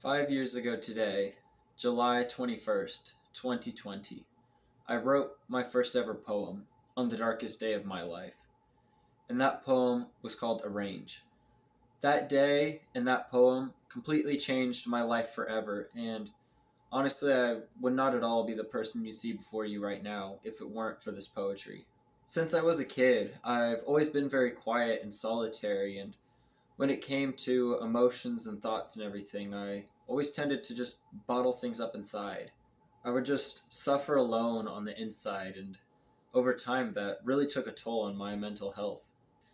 5 years ago today, July 21st, 2020, I wrote my first ever poem on the darkest day of my life. And that poem was called Arrange. That day and that poem completely changed my life forever. And honestly, I would not at all be the person you see before you right now if it weren't for this poetry. Since I was a kid, I've always been very quiet and solitary, and when it came to emotions and thoughts and everything, I always tended to just bottle things up inside. I would just suffer alone on the inside, and over time, that really took a toll on my mental health.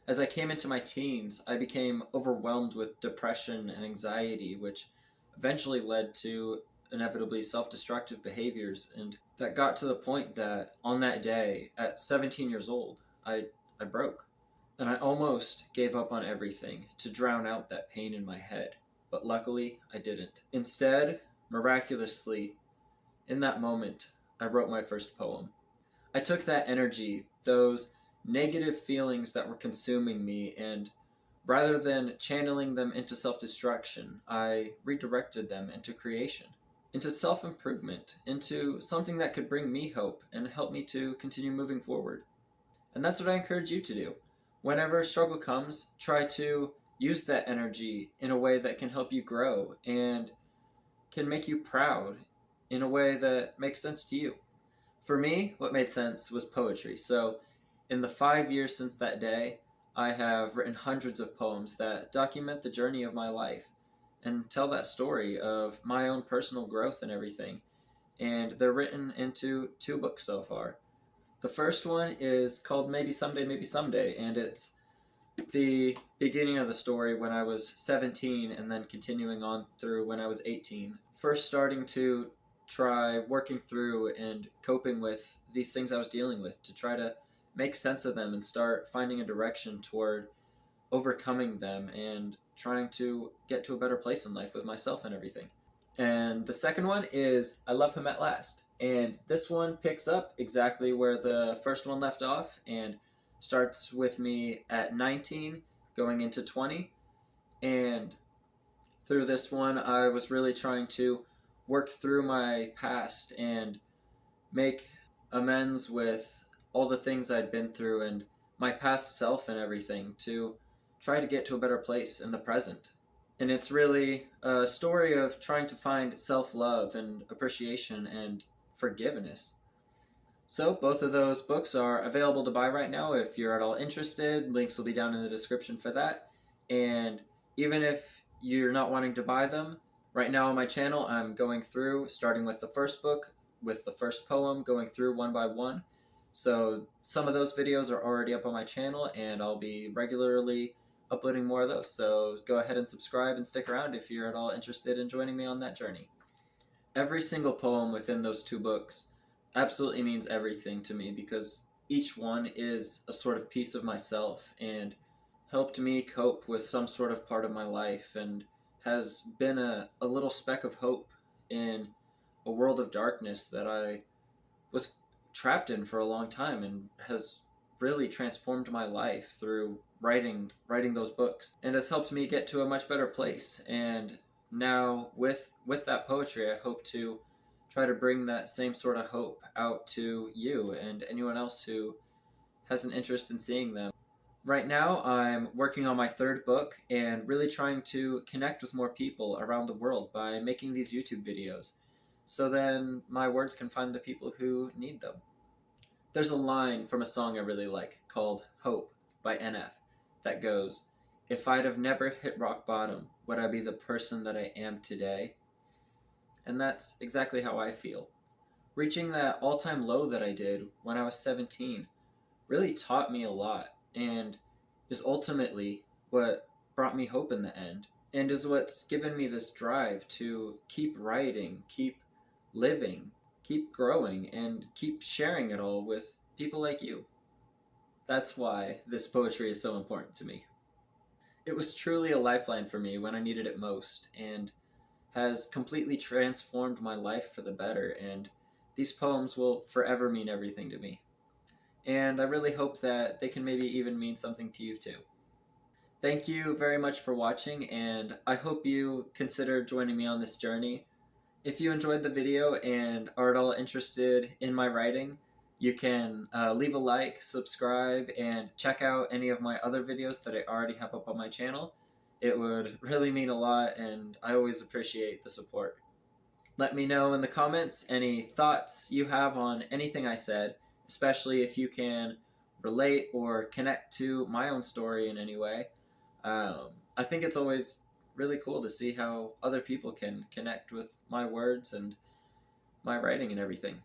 As I came into my teens, I became overwhelmed with depression and anxiety, which eventually led to inevitably self destructive behaviors. And that got to the point that on that day, at 17 years old, I broke. And I almost gave up on everything to drown out that pain in my head. But luckily, I didn't. Instead, miraculously, in that moment, I wrote my first poem. I took that energy, those negative feelings that were consuming me, and rather than channeling them into self destruction, I redirected them into creation, into self improvement, into something that could bring me hope and help me to continue moving forward. And that's what I encourage you to do. Whenever struggle comes, try to use that energy in a way that can help you grow and can make you proud in a way that makes sense to you. For me, what made sense was poetry. So, in the 5 years since that day, I have written hundreds of poems that document the journey of my life and tell that story of my own personal growth and everything. And they're written into two books so far. The first one is called Maybe Someday, and it's the beginning of the story when I was 17 and then continuing on through when I was 18. First starting to try working through and coping with these things I was dealing with to try to make sense of them and start finding a direction toward overcoming them and trying to get to a better place in life with myself and everything. And the second one is I Love Him at Last. And this one picks up exactly where the first one left off and starts with me at 19 going into 20. And through this one, I was really trying to work through my past and make amends with all the things I'd been through and my past self and everything to try to get to a better place in the present. And it's really a story of trying to find self love and appreciation and forgiveness. So, both of those books are available to buy right now if you're at all interested. Links will be down in the description for that. And even if you're not wanting to buy them, right now on my channel, I'm going through, starting with the first book, with the first poem, going through one by one. So, some of those videos are already up on my channel, and I'll be regularly uploading more of those. So, go ahead and subscribe and stick around if you're at all interested in joining me on that journey. Every single poem within those two books absolutely means everything to me because each one is a sort of piece of myself and helped me cope with some sort of part of my life and has been a little speck of hope in a world of darkness that I was trapped in for a long time and has really transformed my life through writing those books and has helped me get to a much better place. And now with that poetry, I hope to try to bring that same sort of hope out to you and anyone else who has an interest in seeing them. Right now, I'm working on my third book and really trying to connect with more people around the world by making these YouTube videos. So then my words can find the people who need them. There's a line from a song I really like called Hope by NF that goes, "If I'd have never hit rock bottom, would I be the person that I am today?" And that's exactly how I feel. Reaching that all time low that I did when I was 17 really taught me a lot and is ultimately what brought me hope in the end and is what's given me this drive to keep writing, keep living, keep growing, and keep sharing it all with people like you. That's why this poetry is so important to me. It was truly a lifeline for me when I needed it most and has completely transformed my life for the better. And these poems will forever mean everything to me. And I really hope that they can maybe even mean something to you too. thank you very much for watching, and I hope you consider joining me on this journey. If you enjoyed the video and are at all interested in my writing, you can leave a like, subscribe, and check out any of my other videos that I already have up on my channel. It would really mean a lot, and I always appreciate the support. Let me know in the comments any thoughts you have on anything I said, especially if you can relate or connect to my own story in any way. I think it's always really cool to see how other people can connect with my words and my writing and everything.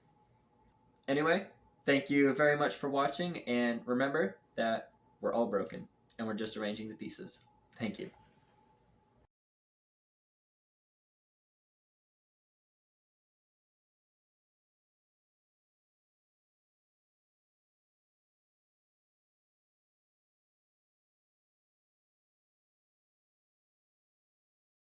Anyway, thank you very much for watching, and remember that we're all broken and we're just arranging the pieces. Thank you.